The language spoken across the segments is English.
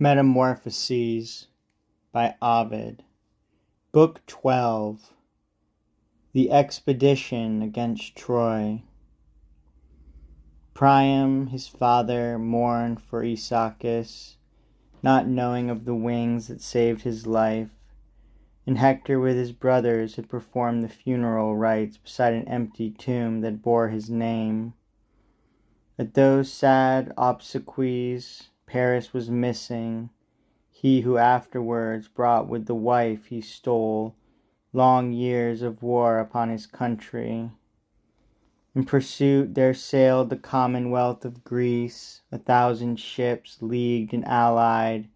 METAMORPHOSES by Ovid. Book XII. The Expedition against Troy. Priam his father mourned for Aeacus, not knowing of the wings that saved his life, and Hector with his brothers had performed the funeral rites beside an empty tomb that bore his name. At those sad obsequies Paris was missing, he who afterwards brought with the wife he stole long years of war upon his country. In pursuit there sailed the commonwealth of Greece, 1,000 ships leagued and allied,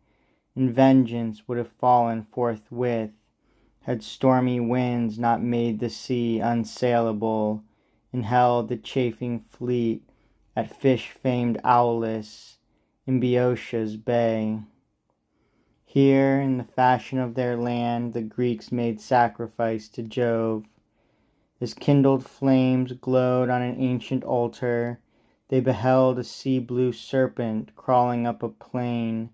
and vengeance would have fallen forthwith, had stormy winds not made the sea unsailable, and held the chafing fleet at fish-famed Aulis in Boeotia's bay. Here, in the fashion of their land, the Greeks made sacrifice to Jove. As kindled flames glowed on an ancient altar, they beheld a sea-blue serpent crawling up a plain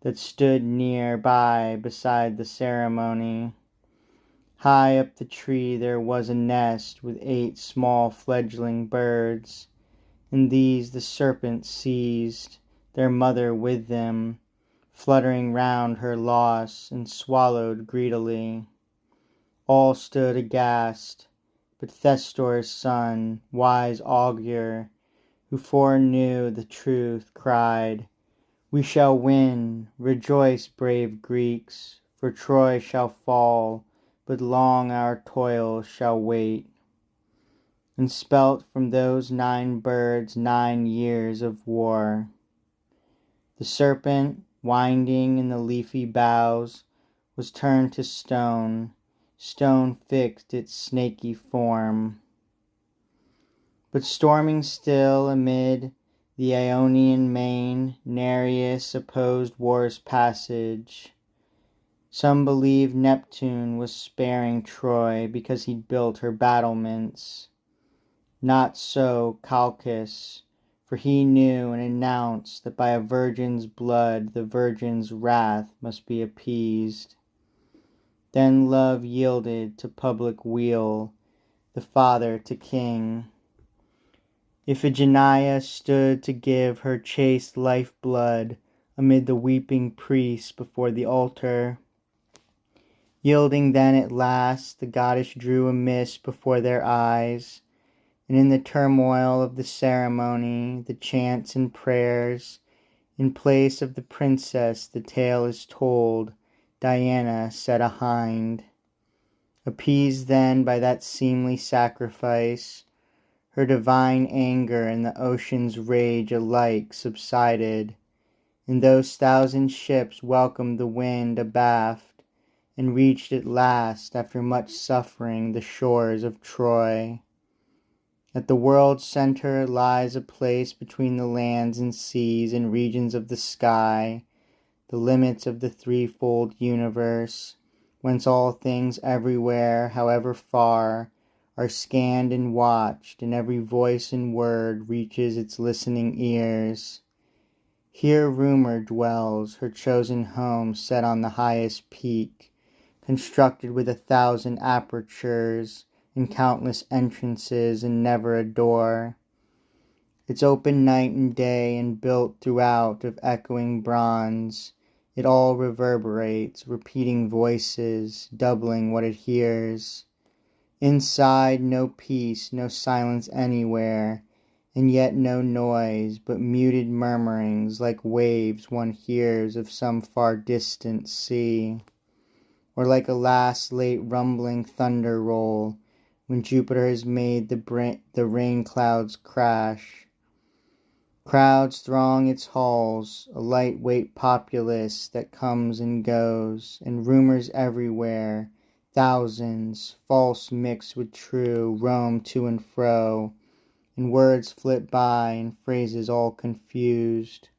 that stood near by beside the ceremony. High up the tree there was a nest with 8 small fledgling birds, and these the serpent seized, their mother with them, fluttering round her loss, and swallowed greedily. All stood aghast, but Thestor's son, wise augur, who foreknew the truth, cried, "We shall win! Rejoice, brave Greeks, for Troy shall fall, but long our toils shall wait." And spelt from those 9 birds 9 years of war. The serpent, winding in the leafy boughs, was turned to stone, stone fixed its snaky form. But storming still amid the Ionian main, Nereus opposed war's passage. Some believe Neptune was sparing Troy because he'd built her battlements. Not so Calchas, for he knew and announced that by a virgin's blood the virgin's wrath must be appeased. Then love yielded to public weal, the father to king. Iphigenia stood to give her chaste life-blood amid the weeping priests before the altar. Yielding then at last, the goddess drew a mist before their eyes, and in the turmoil of the ceremony, the chants and prayers, in place of the princess the tale is told, Diana sat a hind. Appeased then by that seemly sacrifice, her divine anger and the ocean's rage alike subsided, and those 1,000 ships welcomed the wind abaft, and reached at last, after much suffering, the shores of Troy. At the world's center lies a place between the lands and seas and regions of the sky, the limits of the threefold universe, whence all things everywhere, however far, are scanned and watched, and every voice and word reaches its listening ears. Here Rumor dwells, her chosen home set on the highest peak, constructed with 1,000 apertures, and countless entrances, and never a door. It's open night and day, and built throughout of echoing bronze. It all reverberates, repeating voices, doubling what it hears. Inside no peace, no silence anywhere, and yet no noise, but muted murmurings like waves one hears of some far distant sea, or like a last late rumbling thunder roll, when Jupiter has made the rain clouds crash. Crowds throng its halls, a lightweight populace that comes and goes, and rumors everywhere, thousands, false mixed with true, roam to and fro, and words flit by and phrases all confused.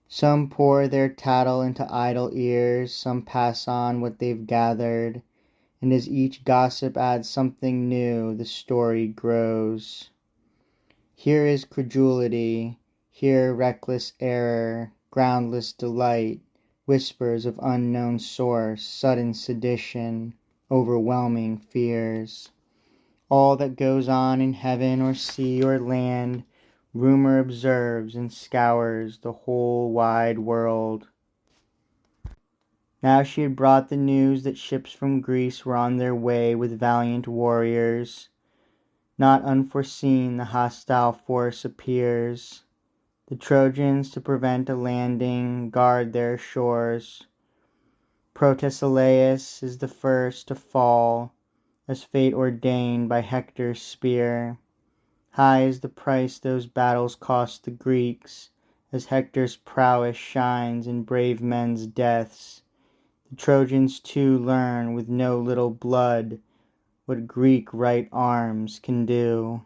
Some pour their tattle into idle ears, some pass on what they've gathered, and as each gossip adds something new, the story grows. Here is credulity, here reckless error, groundless delight, whispers of unknown source, sudden sedition, overwhelming fears. All that goes on in heaven or sea or land, rumor observes and scours the whole wide world. Now she had brought the news that ships from Greece were on their way with valiant warriors. Not unforeseen the hostile force appears. The Trojans, to prevent a landing, guard their shores. Protesilaus is the first to fall, as fate ordained by Hector's spear. High is the price those battles cost the Greeks, as Hector's prowess shines in brave men's deaths. The Trojans too learn with no little blood what Greek right arms can do.